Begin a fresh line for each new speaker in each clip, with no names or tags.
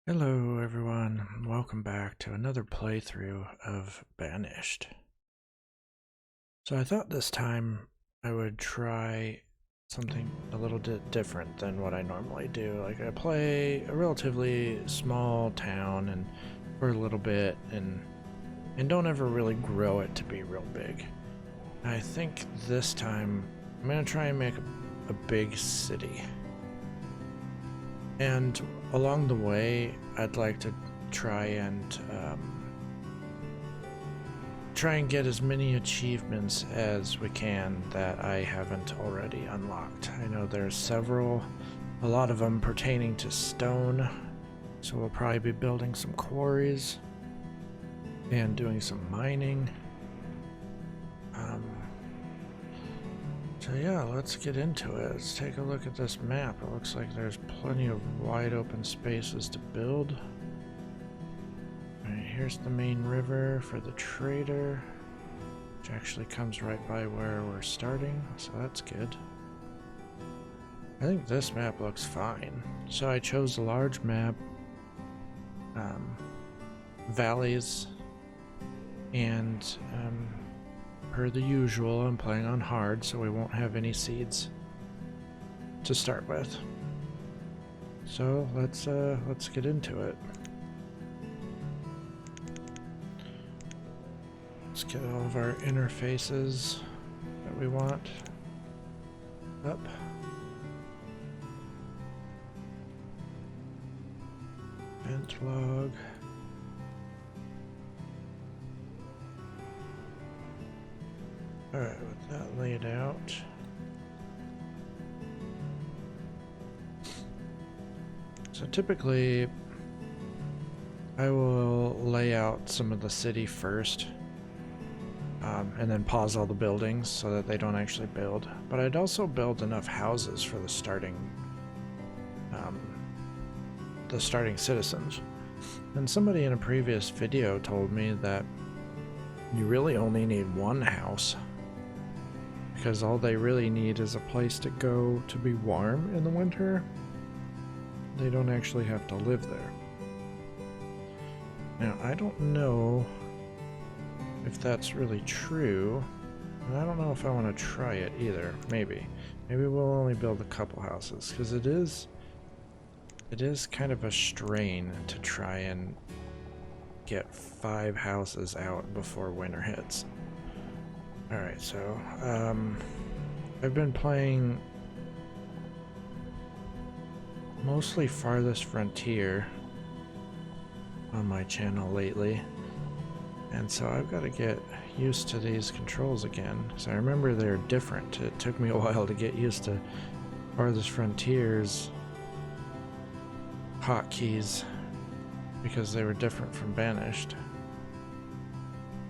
Hello everyone, welcome back to another playthrough of Banished. So I thought this time I would try something a little bit different than what I normally do. Like I play a relatively small town and for a little bit and don't ever really grow it to be real big. I think this time I'm going to try and make a big city. And along the way, I'd like to try and get as many achievements as we can that I haven't already unlocked. I know there's several, a lot of them pertaining to stone, so we'll probably be building some quarries and doing some mining. So yeah, let's get into it. Let's take a look at this map. It looks like there's plenty of wide open spaces to build. Alright, here's the main river for the trader, which actually comes right by where we're starting, so that's good. I think this map looks fine. So I chose a large map, valleys, and per the usual, I'm playing on hard, so we won't have any seeds to start with. So let's get into it. Let's get all of our interfaces that we want up. Vent log. Alright, with that laid out. So typically, I will lay out some of the city first, and then pause all the buildings so that they don't actually build. But I'd also build enough houses for the starting citizens. And somebody in a previous video told me that you really only need one house, because all they really need is a place to go to be warm in the winter. They don't actually have to live there. Now, I don't know if that's really true, and I don't know if I want to try it either. Maybe we'll only build a couple houses, because it is kind of a strain to try and get 5 houses out before winter hits. Alright, so I've been playing mostly Farthest Frontier on my channel lately, and so I've got to get used to these controls again. So I remember they're different. It took me a while to get used to Farthest Frontier's hotkeys because they were different from Banished.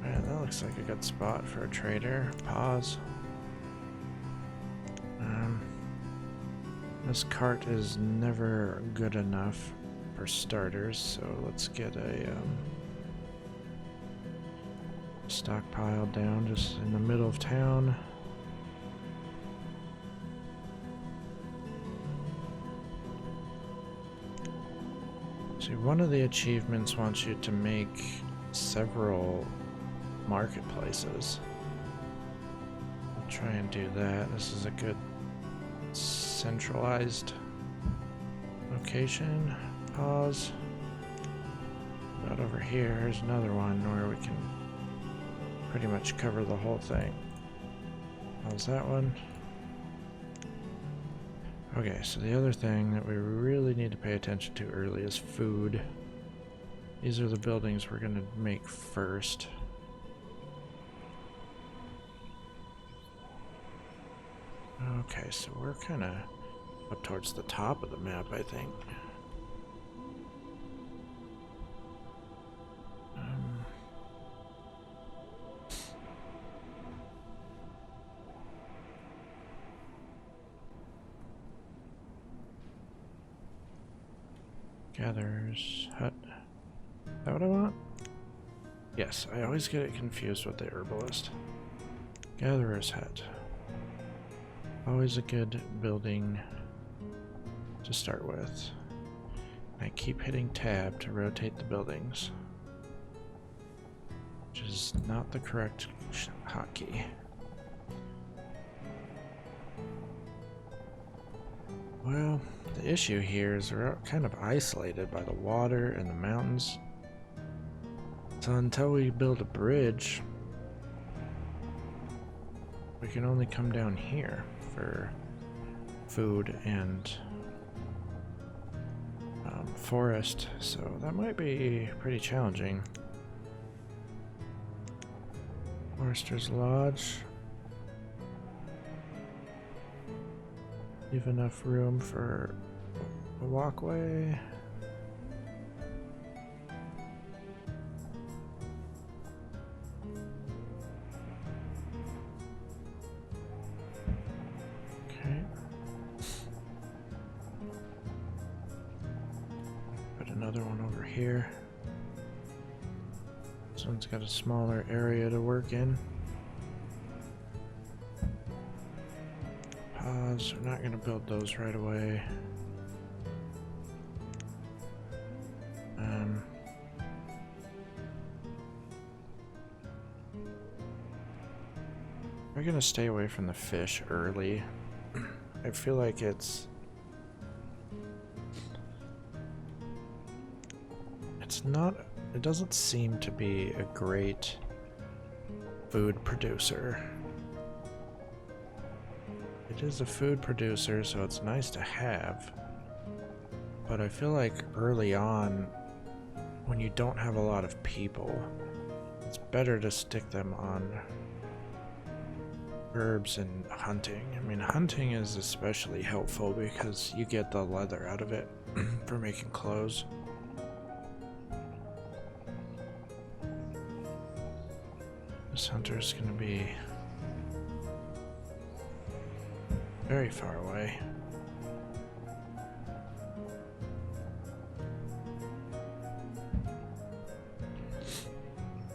Alright, that looks like a good spot for a trader. Pause. This cart is never good enough for starters, so let's get a stockpile down just in the middle of town. See, one of the achievements wants you to make several marketplaces. I'll try and do that. This is a good centralized location. Pause. About over here, here's another one where we can pretty much cover the whole thing. How's that one? Okay, so the other thing that we really need to pay attention to early is food. These are the buildings we're going to make first. Okay, so we're kind of up towards the top of the map, I think. Gatherer's hut. Is that what I want? Yes, I always get it confused with the herbalist. Gatherer's hut. Always a good building to start with. I keep hitting tab to rotate the buildings, which is not the correct hotkey. Well, the issue here is we're kind of isolated by the water and the mountains. So until we build a bridge, we can only come down here for food and forest, so that might be pretty challenging. Forester's Lodge. Leave enough room for a walkway. Okay. Put another one over here. This one's got a smaller area to work in. Pause. We're not going to build those right away. We're going to stay away from the fish early. I feel like it's not, it doesn't seem to be a great food producer. It is a food producer, so it's nice to have, but I feel like early on, when you don't have a lot of people, it's better to stick them on herbs and hunting. I mean, hunting is especially helpful because you get the leather out of it for making clothes. This hunter's gonna be very far away.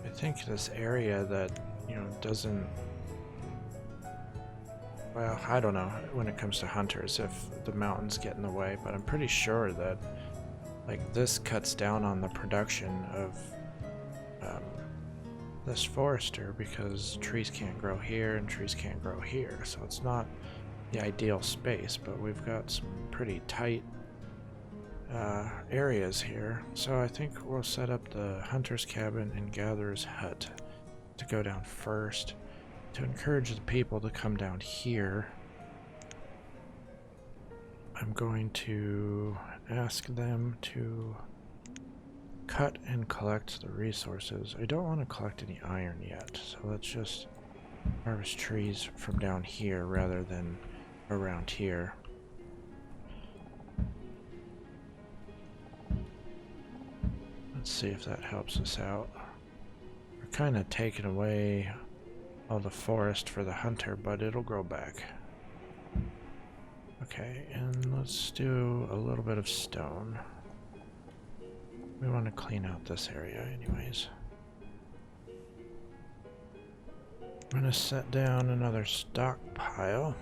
I think this area that, you know, doesn't, well, I don't know when it comes to hunters if the mountains get in the way, but I'm pretty sure that like this cuts down on the production of this forester because trees can't grow here and trees can't grow here, so it's not the ideal space, but we've got some pretty tight areas here. So I think we'll set up the hunter's cabin and gatherer's hut to go down first to encourage the people to come down here. I'm going to ask them to cut and collect the resources. I don't want to collect any iron yet, so let's just harvest trees from down here rather than around here. Let's see if that helps us out. We're kind of taking away all the forest for the hunter, but it'll grow back. Okay, and let's do a little bit of stone. We want to clean out this area anyways. I'm going to set down another stockpile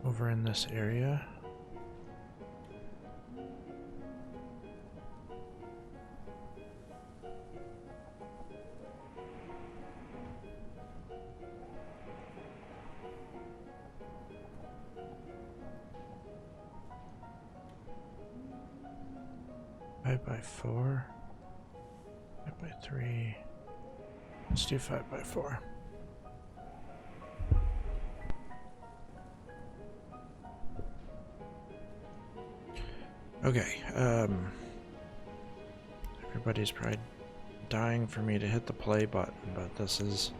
over in this area. By 4, 5 by 3. Let's do 5 by 4. Okay, everybody's probably dying for me to hit the play button, but this is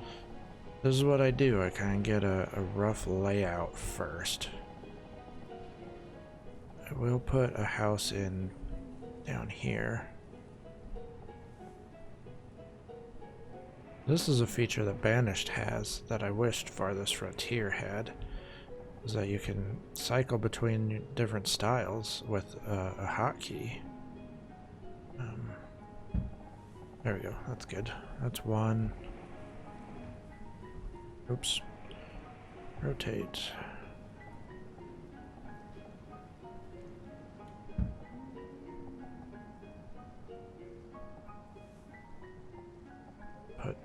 what I do. I kind of get a rough layout first. I will put a house in down here. This is a feature that Banished has that I wished Farthest Frontier had, is that you can cycle between different styles with a hotkey. There we go, that's good. That's one. Oops. Rotate.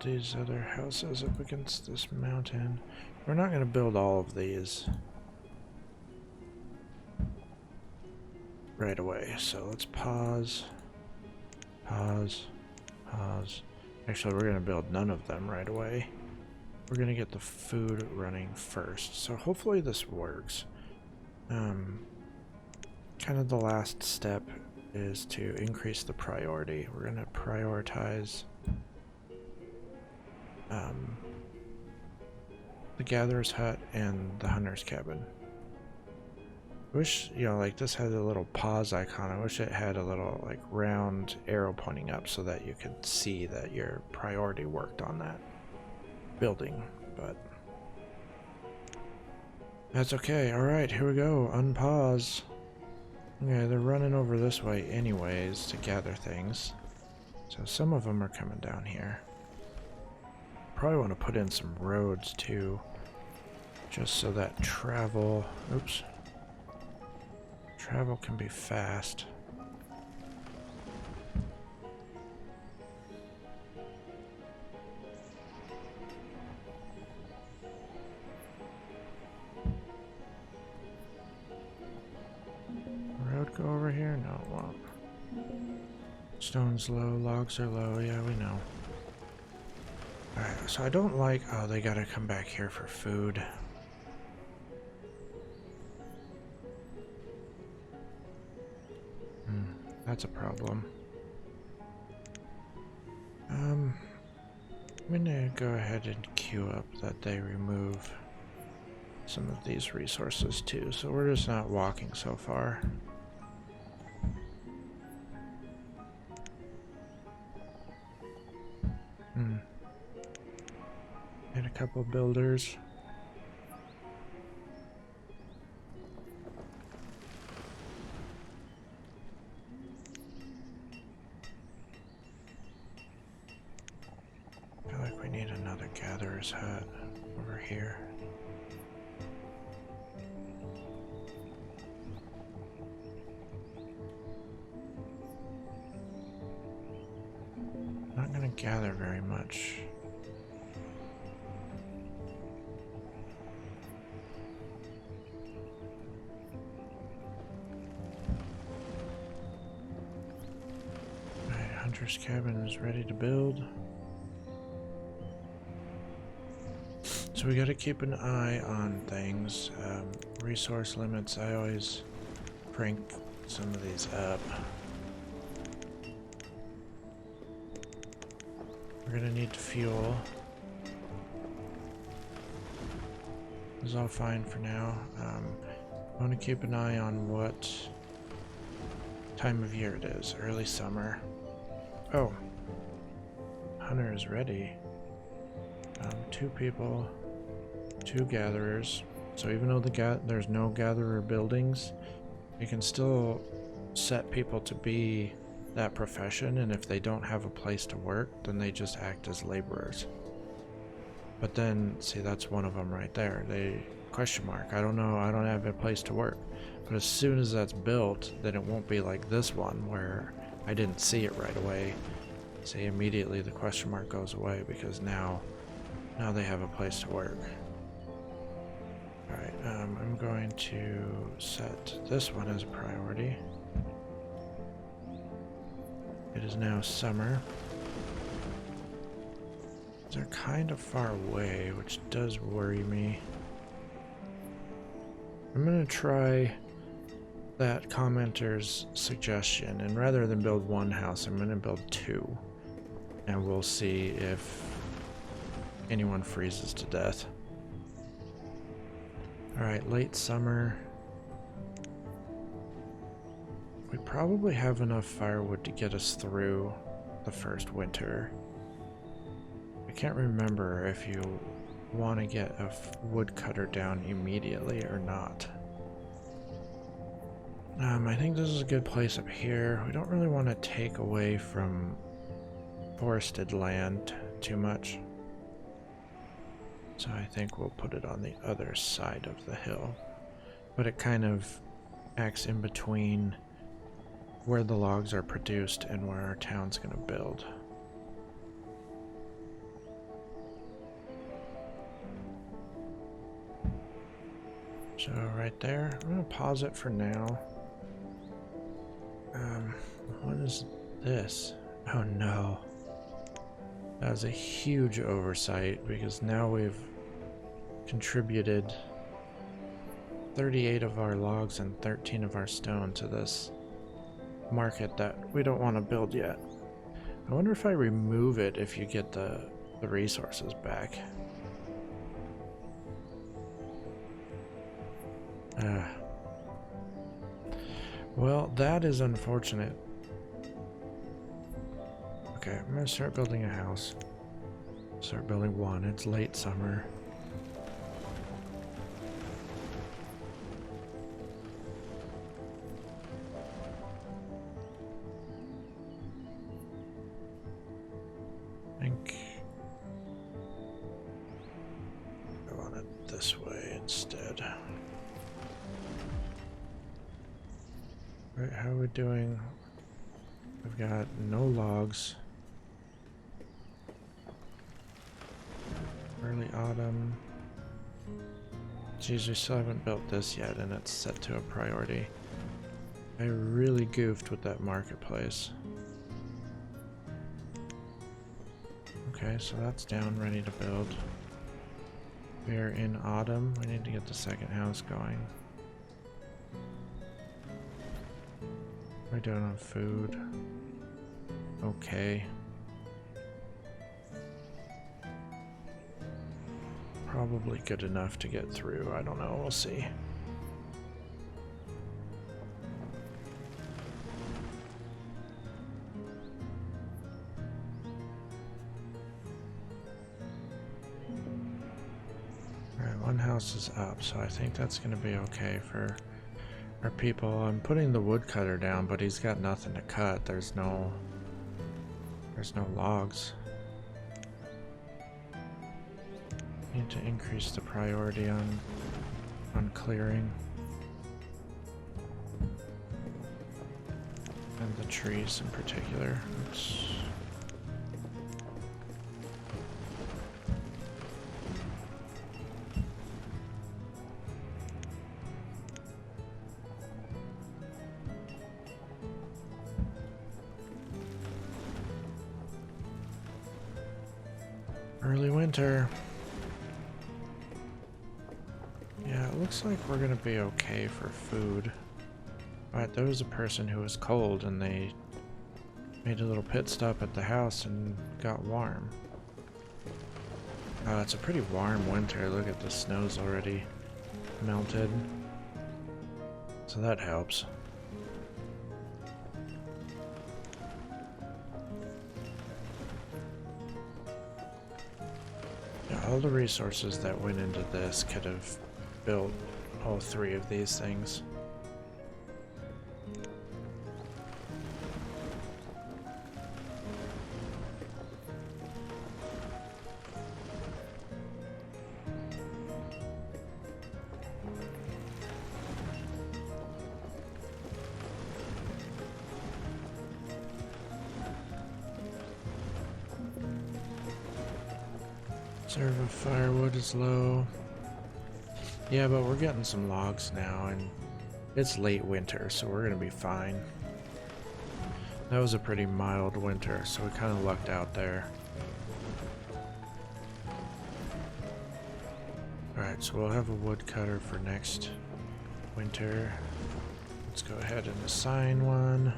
these other houses up against this mountain. We're not going to build all of these right away, so let's pause, pause, pause. Actually, we're going to build none of them right away. We're going to get the food running first, so hopefully this works. Kind of the last step is to increase the priority. We're going to prioritize the Gatherer's Hut and the Hunter's Cabin. I wish, you know, like this had a little pause icon. I wish it had a little like round arrow pointing up so that you could see that your priority worked on that building, but that's okay. Alright, here we go. Unpause. Okay, they're running over this way anyways to gather things. So some of them are coming down here. Probably want to put in some roads too, just so that travel can be fast. Road go over here? No, it won't. Stone's low, logs are low, yeah, we know. Alright, so I don't like... Oh, they gotta come back here for food. That's a problem. I'm gonna go ahead and queue up that they remove some of these resources too, so we're just not walking so far. And a couple builders. I feel like we need another Gatherer's Hut over here. Not gonna gather very much. Hunter's Cabin is ready to build. So we gotta keep an eye on things. Resource limits, I always crank some of these up. We're gonna need fuel. This is all fine for now. I want to keep an eye on what time of year it is. Early summer. Oh, Hunter is ready. 2 people, 2 gatherers. So even though there's no gatherer buildings, you can still set people to be that profession, and if they don't have a place to work, then they just act as laborers. But then, see, that's one of them right there. Question mark. I don't know. I don't have a place to work. But as soon as that's built, then it won't be like this one where I didn't see it right away. See, immediately the question mark goes away because now they have a place to work. Alright, I'm going to set this one as a priority. It is now summer. They're kind of far away, which does worry me. I'm gonna try that commenter's suggestion, and rather than build 1 house, I'm gonna build 2. And we'll see if anyone freezes to death. Alright, late summer. We probably have enough firewood to get us through the first winter. I can't remember if you want to get a woodcutter down immediately or not. I think this is a good place up here. We don't really want to take away from forested land too much. So I think we'll put it on the other side of the hill. But it kind of acts in between where the logs are produced and where our town's going to build. right there. I'm gonna pause it for now. What is this? Oh no. That was a huge oversight because now we've contributed 38 of our logs and 13 of our stone to this market that we don't want to build yet. I wonder if I remove it if you get the resources back. Well, that is unfortunate. Okay, I'm gonna start building a house. Start building one. It's late summer. I think I want it this way instead. Right, how are we doing? We've got no logs. Early autumn. Geez, we still haven't built this yet, and it's set to a priority. I really goofed with that marketplace. Okay, so that's down, ready to build. We are in autumn. We need to get the second house going. We're doing on food. Okay. Probably good enough to get through. I don't know. We'll see. Alright, one house is up, so I think that's going to be okay for our people. I'm putting the woodcutter down, but he's got nothing to cut. There's no logs. Need to increase the priority on clearing. And the trees in particular. Oops. Early winter. Yeah, it looks like we're gonna be okay for food. Alright, there was a person who was cold and they made a little pit stop at the house and got warm. Oh, it's a pretty warm winter. Look at the snow's already melted. So that helps. Yeah, all the resources that went into this could have built all three of these things. Reserve of firewood is low. Yeah, but we're getting some logs now, and it's late winter, so we're gonna be fine. That was a pretty mild winter, so we kind of lucked out there. Alright, so we'll have a woodcutter for next winter. Let's go ahead and assign one.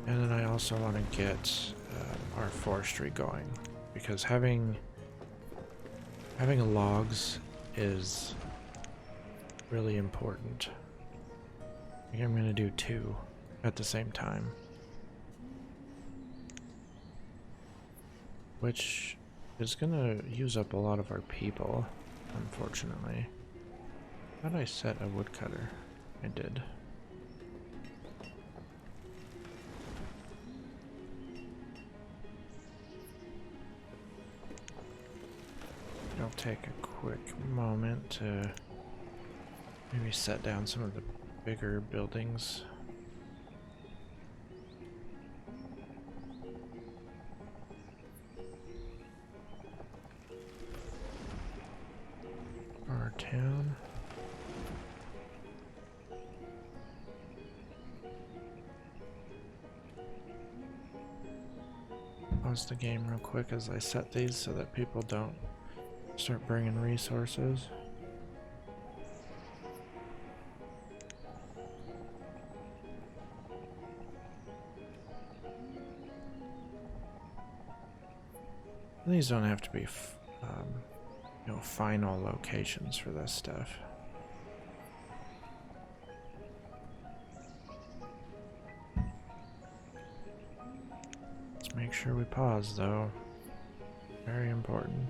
And then I also want to get our forestry going, because having logs is really important. I think I'm going to do 2 at the same time, which is going to use up a lot of our people, unfortunately. How did I set a woodcutter? I did. I'll take a quick moment to maybe set down some of the bigger buildings. Our town. pause the game real quick as I set these so that people don't start bringing resources. These don't have to be, you know, final locations for this stuff. Let's make sure we pause, though. Very important.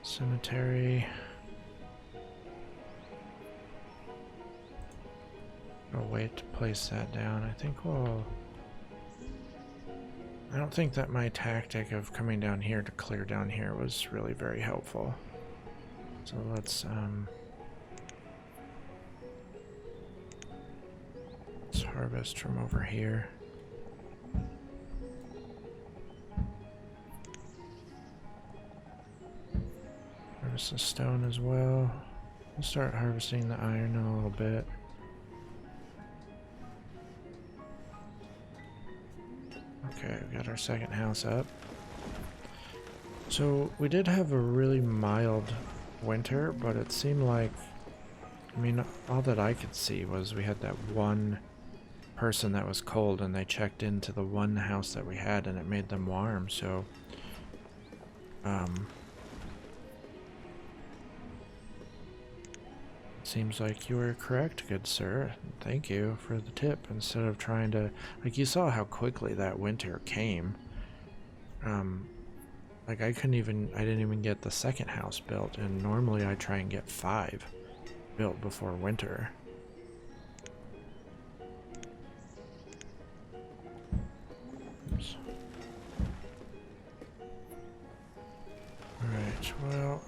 Cemetery. I'll wait to place that down. I think we'll... I don't think that my tactic of coming down here to clear down here was really very helpful. So let's harvest from over here. Harvest the stone as well. We'll start harvesting the iron in a little bit. Okay, we got our second house up. So we did have a really mild winter, but it seemed like, I mean, all that I could see was we had that one person that was cold and they checked into the one house that we had and it made them warm, so seems like you were correct, good sir. Thank you for the tip. Instead of trying to, like, you saw how quickly that winter came. Like I didn't even get the second house built, and normally I try and get 5 built before winter. Oops. Alright, well,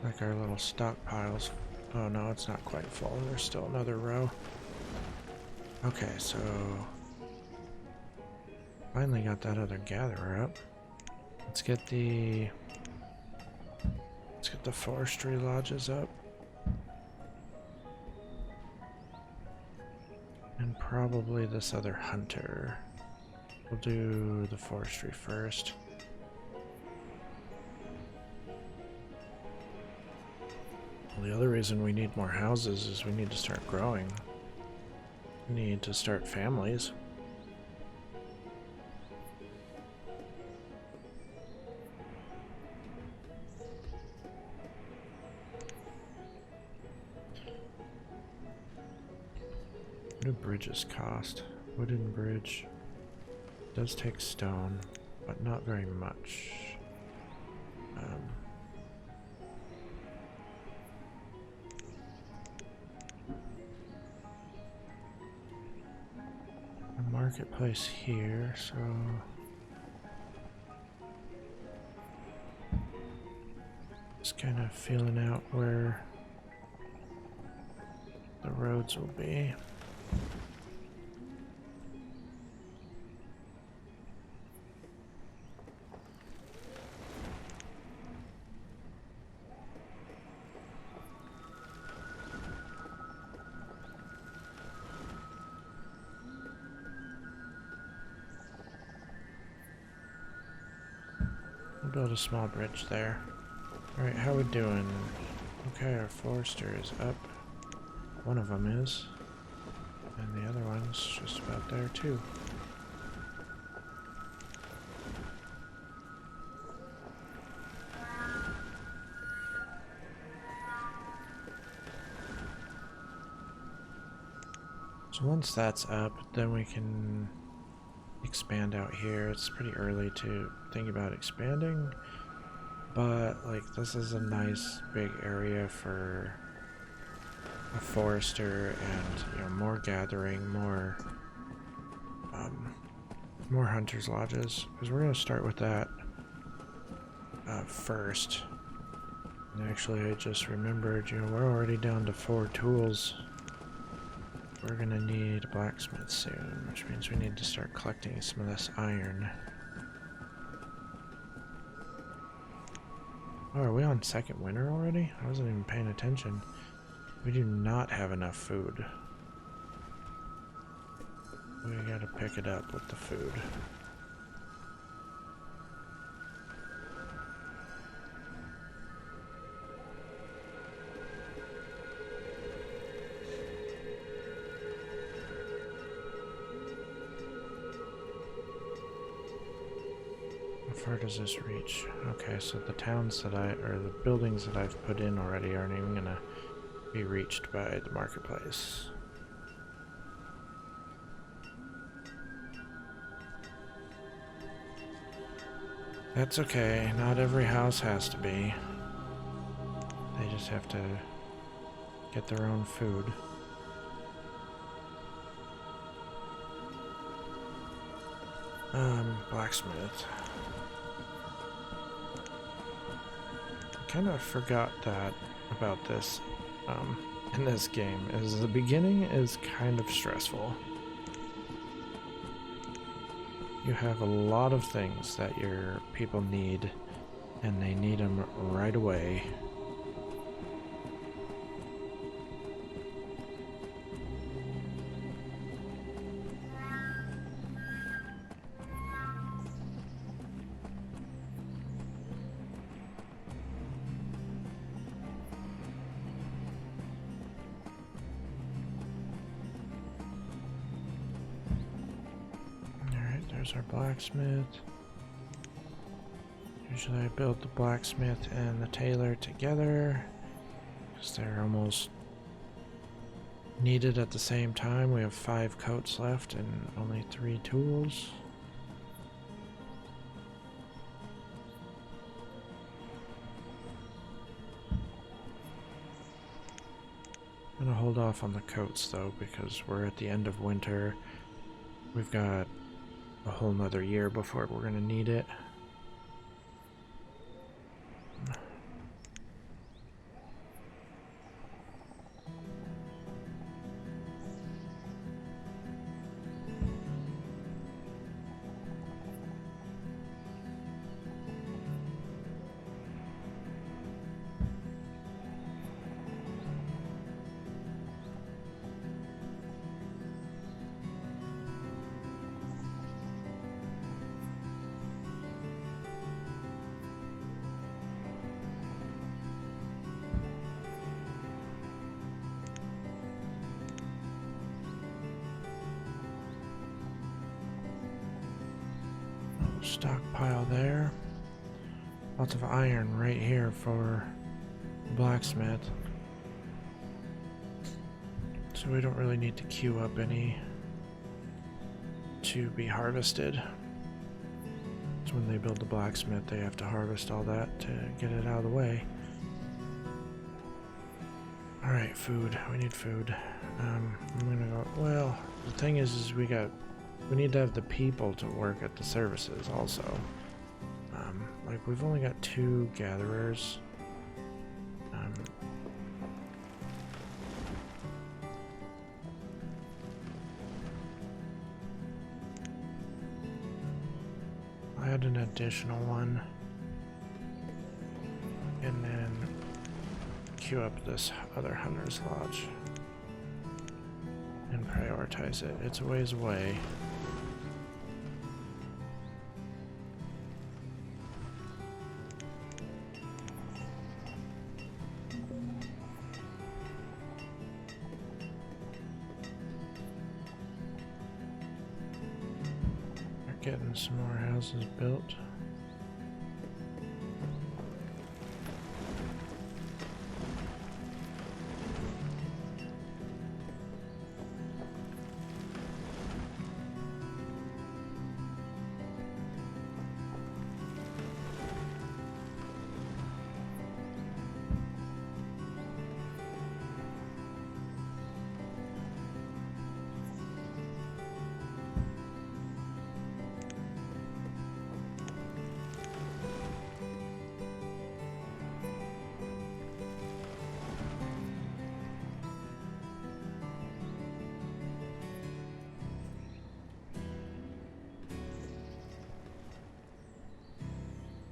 like our little stockpiles. Oh no, it's not quite full. There's still another row. Okay, so finally got that other gatherer up. Let's get the forestry lodges up. And probably this other hunter. We'll do the forestry first. Well, the other reason we need more houses is we need to start growing. We need to start families. What do bridges cost? Wooden bridge does take stone, but not very much. A marketplace here, so just kind of feeling out where the roads will be. Build a small bridge there. Alright, how we doing? Okay, our forester is up. One of them is. And the other one's just about there too. So once that's up, then we can expand out here. It's pretty early to think about expanding, but like this is a nice big area for a forester, and you know, more gathering, more hunters lodges, because we're going to start with that first. And actually I just remembered, you know, we're already down to 4 tools. We're gonna need a blacksmith soon, which means we need to start collecting some of this iron. Oh, are we on second winter already? I wasn't even paying attention. We do not have enough food. We gotta pick it up with the food. How far does this reach? Okay, so the towns that or the buildings that I've put in already aren't even gonna be reached by the marketplace. That's okay, not every house has to be. They just have to get their own food. Blacksmith. I kind of forgot that about this in this game, is the beginning is kind of stressful. You have a lot of things that your people need, and they need them right away. There's our blacksmith. Usually I build the blacksmith and the tailor together because they're almost needed at the same time. We have 5 coats left and only 3 tools. I'm gonna hold off on the coats though because we're at the end of winter. We've got a whole nother year before we're gonna need it. Stockpile there. Lots of iron right here for the blacksmith. So we don't really need to queue up any to be harvested. So when they build the blacksmith, they have to harvest all that to get it out of the way. Alright, food. We need food. I'm gonna go. Well, the thing is we need to have the people to work at the services also. Like we've only got 2 gatherers. I'll add an additional one. And then queue up this other hunter's lodge. And prioritize it. It's a ways away. Getting some more houses built.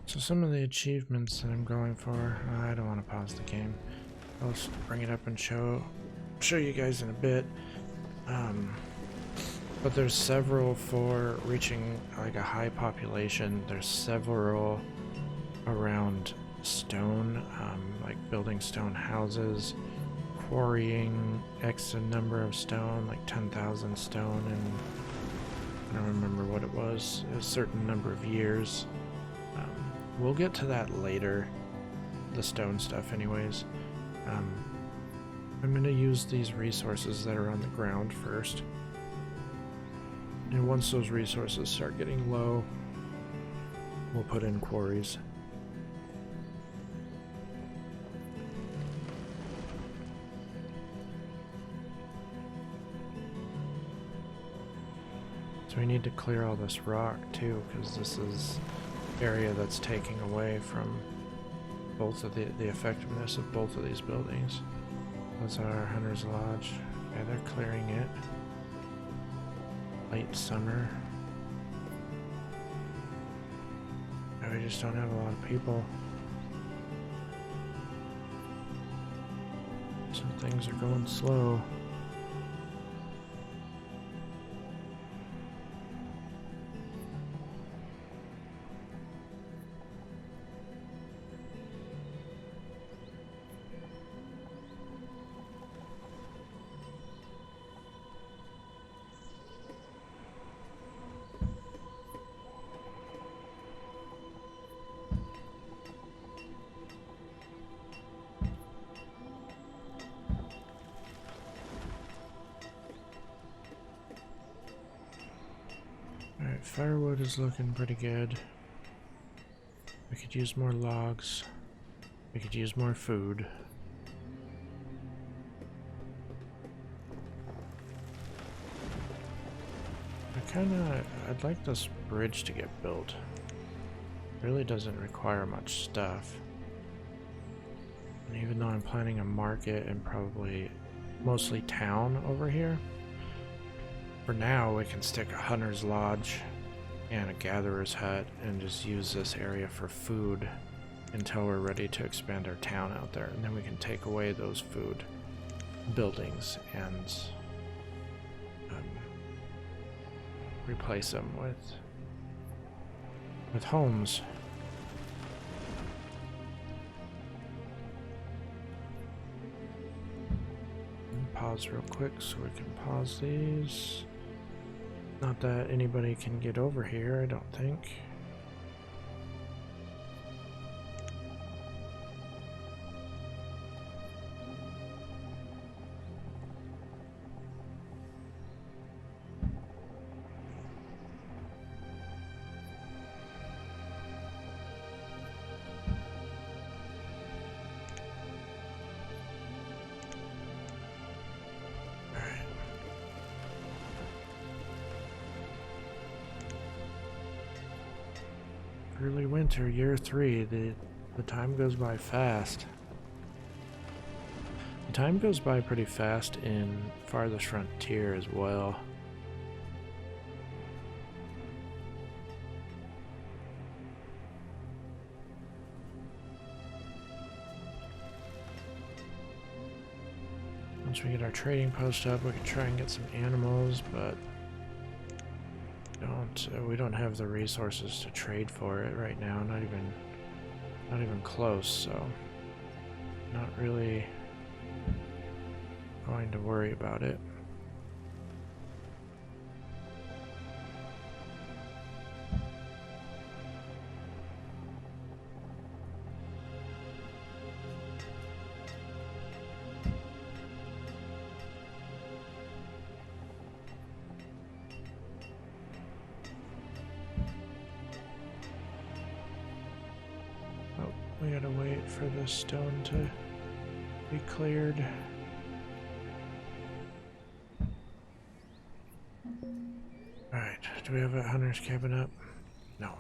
So some of the achievements that I'm going for, I don't want to pause the game. I'll just bring it up and show you guys in a bit. But there's several for reaching like a high population. There's several around stone, like building stone houses, quarrying X number of stone, like 10,000 stone, and I don't remember what it was, a certain number of years. We'll get to that later, the stone stuff anyways. I'm going to use these resources that are on the ground first. And once those resources start getting low, we'll put in quarries. So we need to clear all this rock too, because this is area that's taking away from both of the effectiveness of both of these buildings. Those are Hunter's Lodge. Yeah, they're clearing it. Late summer. And we just don't have a lot of people. So things are going slow. Alright, firewood is looking pretty good. We could use more logs. We could use more food. I'd like this bridge to get built. It really doesn't require much stuff. And even though I'm planning a market and probably mostly town over here, for now we can stick a hunter's lodge and a gatherer's hut and just use this area for food until we're ready to expand our town out there, and then we can take away those food buildings and replace them with homes. Pause real quick so we can pause these. Not that anybody can get over here, I don't think. Early winter, year 3, the time goes by fast. The time goes by pretty fast in Farthest Frontier as well. Once we get our trading post up, we can try and get some animals, but we don't have the resources to trade for it right now, not even close, so not really going to worry about it. We gotta wait for this stone to be cleared. Alright, do we have a hunter's cabin up? No.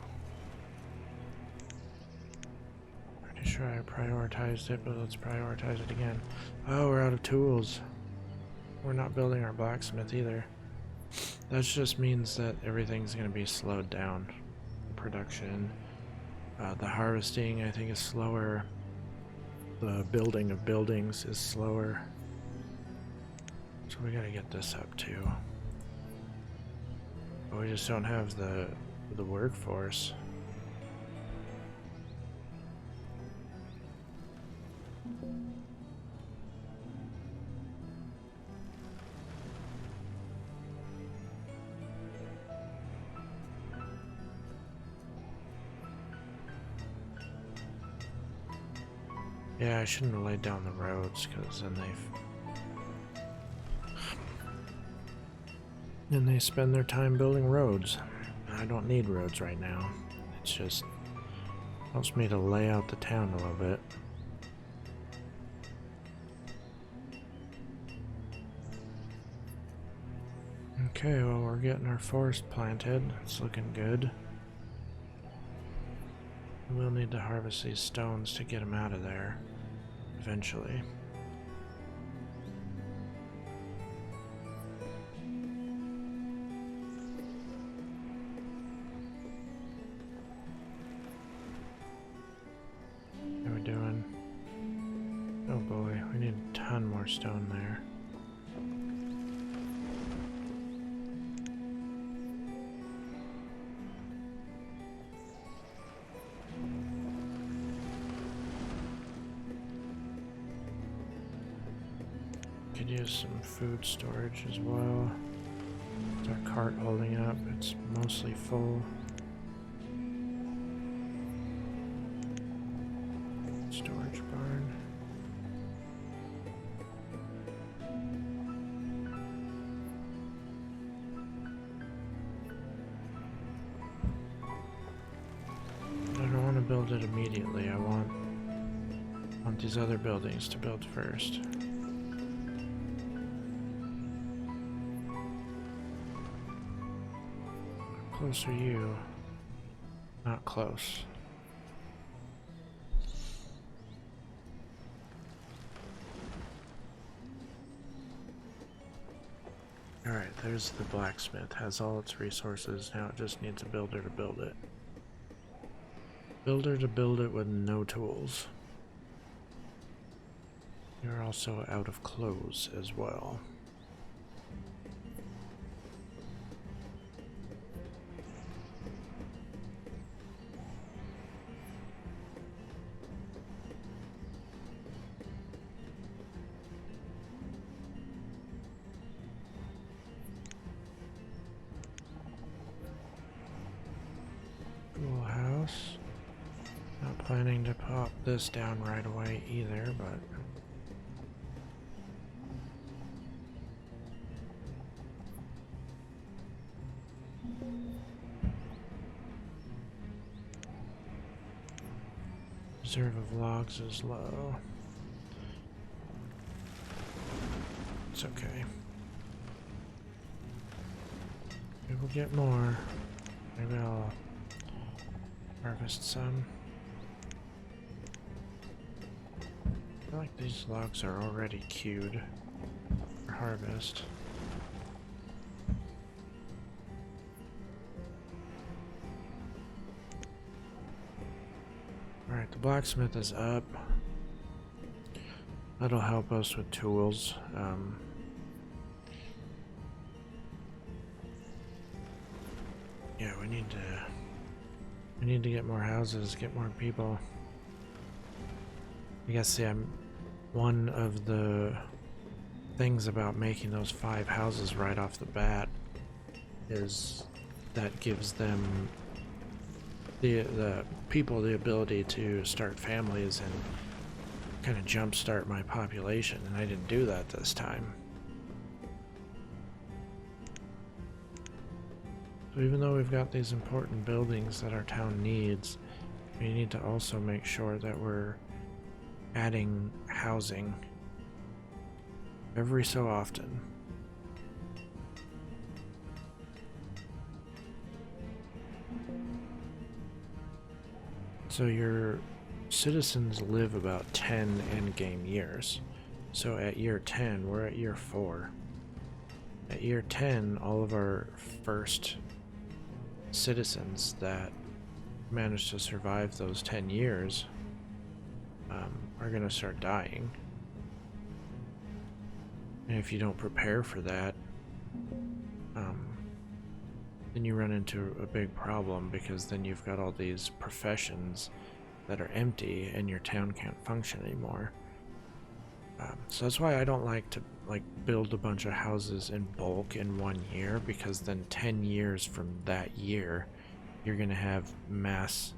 Pretty sure I prioritized it, but let's prioritize it again. Oh, we're out of tools. We're not building our blacksmith either. That just means that everything's gonna be slowed down. Production. The harvesting, I think, is slower. The building of buildings is slower. So we gotta get this up too. But we just don't have the workforce. Yeah, I shouldn't have laid down the roads, because then they spend their time building roads. I don't need roads right now. It's just helps me to lay out the town a little bit. Okay, well, we're getting our forest planted. It's looking good. We'll need to harvest these stones to get them out of there eventually. How are we doing? Oh boy, we need a ton more stone there. Could use some food storage as well. Is our cart holding up? It's mostly full. Storage barn. I don't want to build it immediately. I want these other buildings to build first. How close are you? Not close. Alright, there's the blacksmith. Has all its resources. Now it just needs a builder to build it. Builder to build it with no tools. You're also out of clothes as well. Cool house. Not planning to pop this down right away either, but reserve of logs is low. It's okay. We will get more. Maybe I'll harvest some. I feel like these logs are already queued for harvest. Alright, the blacksmith is up. That'll help us with tools. Yeah, we need to get more houses, get more people. I guess, yeah, one of the things about making those 5 houses right off the bat is that gives them the people the ability to start families and kind of jumpstart my population, and I didn't do that this time. So even though we've got these important buildings that our town needs, we need to also make sure that we're adding housing every so often. So your citizens live about 10 endgame years. So at year 10, we're at year 4. At year 10, all of our first citizens that managed to survive those 10 years are going to start dying. And if you don't prepare for that, then you run into a big problem, because then you've got all these professions that are empty and your town can't function anymore. So that's why I don't like to build a bunch of houses in bulk in 1 year, because then 10 years from that year you're gonna have mass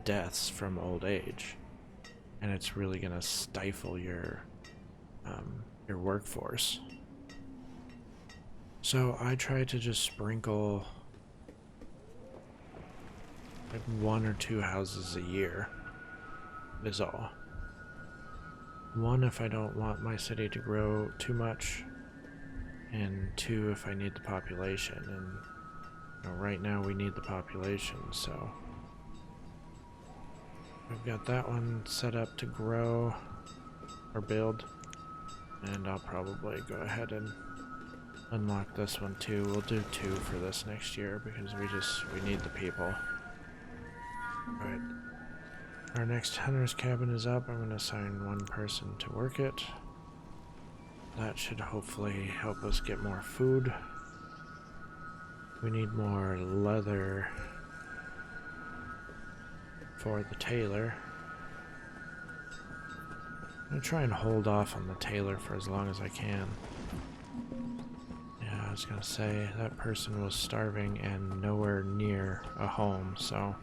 deaths from old age, and it's really gonna stifle your workforce. So I try to just sprinkle like 1 or 2 houses a year is all. 1 if I don't want my city to grow too much, and 2 if I need the population. And you know, right now we need the population, so I've got that one set up to grow or build, and I'll probably go ahead and unlock this one too. We'll do 2 for this next year because we need the people. Alright. Our next hunter's cabin is up. I'm going to assign 1 person to work it. That should hopefully help us get more food. We need more leather for the tailor. I'm going to try and hold off on the tailor for as long as I can. Yeah, I was going to say, that person was starving and nowhere near a home, so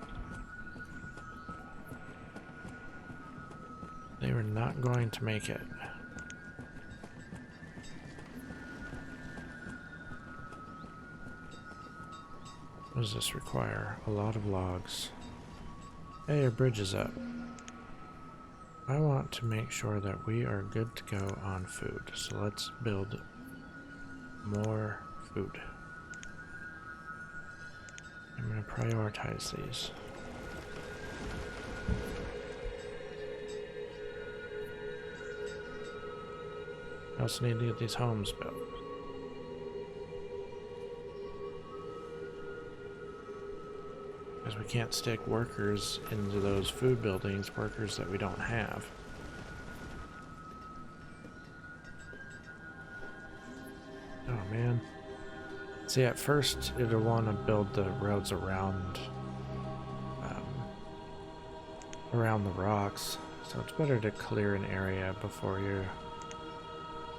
they were not going to make it. What does this require? A lot of logs. Hey, our bridge is up. I want to make sure that we are good to go on food, so let's build more food. I'm going to prioritize these. I also need to get these homes built. Because we can't stick workers into those food buildings, workers that we don't have. Oh man. See, at first it'll want to build the roads around the rocks, so it's better to clear an area before you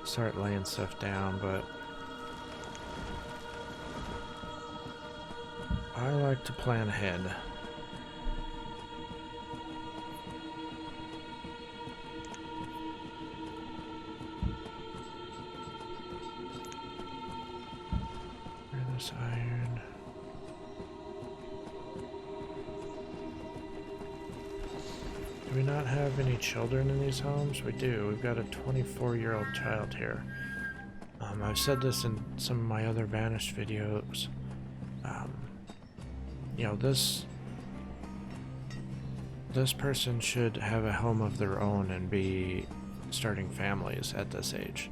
start laying stuff down, but I like to plan ahead. This iron. Do we not have any children in these homes? We do. We've got a 24-year-old child here. I've said this in some of my other Banished videos. You know, this person should have a home of their own and be starting families at this age.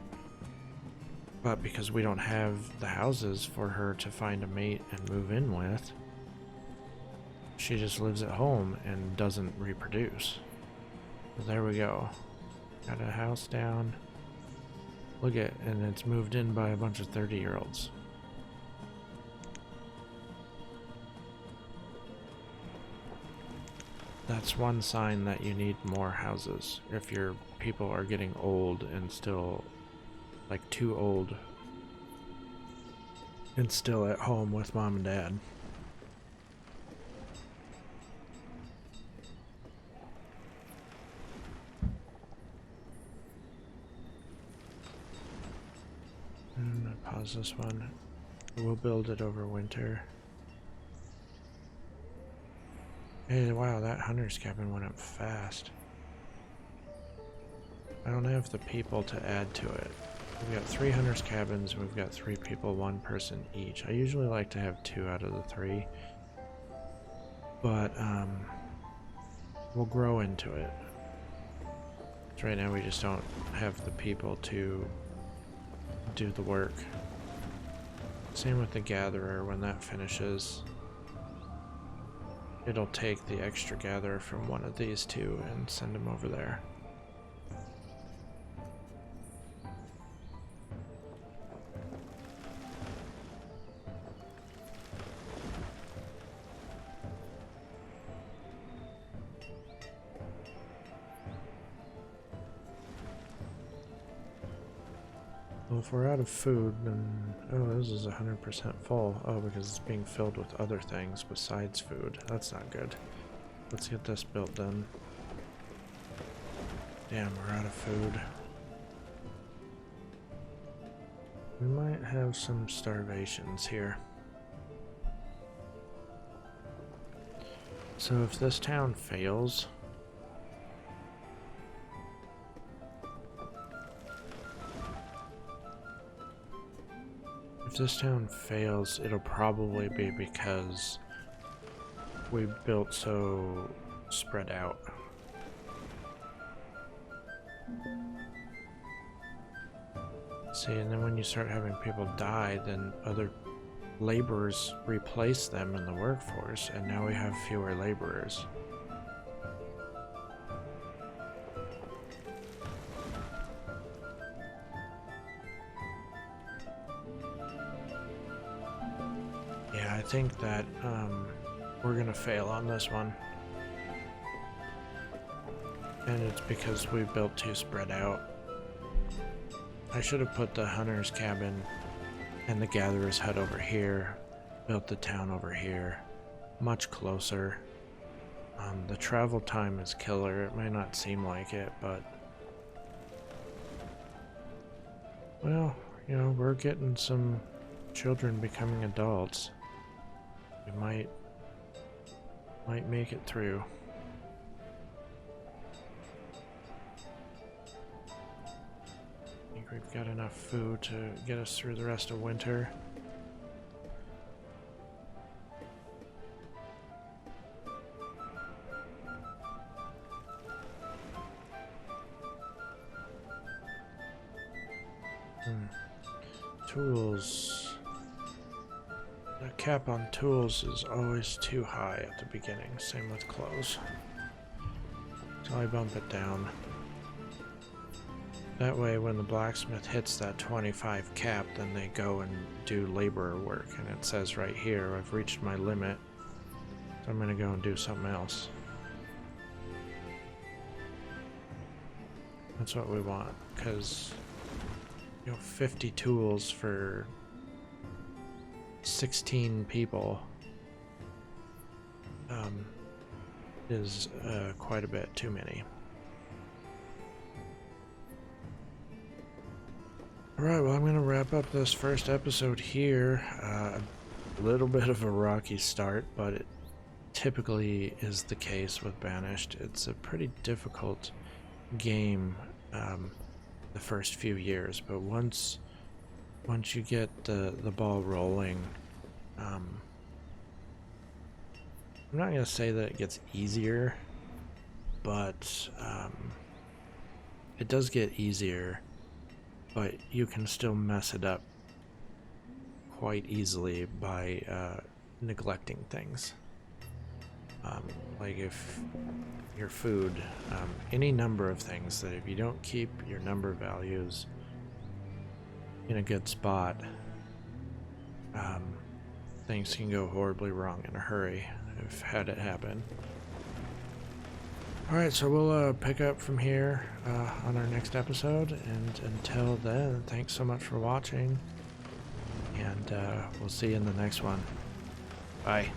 But because we don't have the houses for her to find a mate and move in with, she just lives at home and doesn't reproduce. So there we go. Got a house down. Look at, and it's moved in by a bunch of 30-year-olds. That's one sign that you need more houses. If your people are getting old and still, like, too old and still at home with mom and dad. I'm gonna pause this one. We'll build it over winter. Hey, wow, that hunter's cabin went up fast. I don't have the people to add to it. We've got 3 hunters cabins, we've got 3 people, 1 person each. I usually like to have 2 out of the 3. But, we'll grow into it. So right now we just don't have the people to do the work. Same with the gatherer. When that finishes, it'll take the extra gatherer from one of these 2 and send them over there. Well, if we're out of food, then... Oh, this is 100% full. Oh, because it's being filled with other things besides food. That's not good. Let's get this built then. Damn, we're out of food. We might have some starvations here. So if this town fails... If this town fails, it'll probably be because we built so spread out. See, and then when you start having people die, then other laborers replace them in the workforce, and now we have fewer laborers. Yeah, I think that we're gonna fail on this one. And it's because we built too spread out. I should have put the hunter's cabin and the gatherer's hut over here, built the town over here, much closer. The travel time is killer. It may not seem like it, but... Well, you know, we're getting some children becoming adults. We might make it through. I think we've got enough food to get us through the rest of winter. Tools. The cap on tools is always too high at the beginning, same with clothes. So I bump it down. That way when the blacksmith hits that 25 cap, then they go and do laborer work, and it says right here, I've reached my limit, so I'm gonna go and do something else. That's what we want, because, you know, 50 tools for 16 people is quite a bit too many. Alright, well, I'm going to wrap up this first episode here. A little bit of a rocky start, but it typically is the case with Banished. It's a pretty difficult game the first few years, but once you get the ball rolling, I'm not going to say that it gets easier, but it does get easier, but you can still mess it up quite easily by neglecting things. Like if your food, any number of things that if you don't keep your number values in a good spot, things can go horribly wrong in a hurry. I've had it happen. Alright, so we'll pick up from here on our next episode, and until then, thanks so much for watching, and we'll see you in the next one. Bye.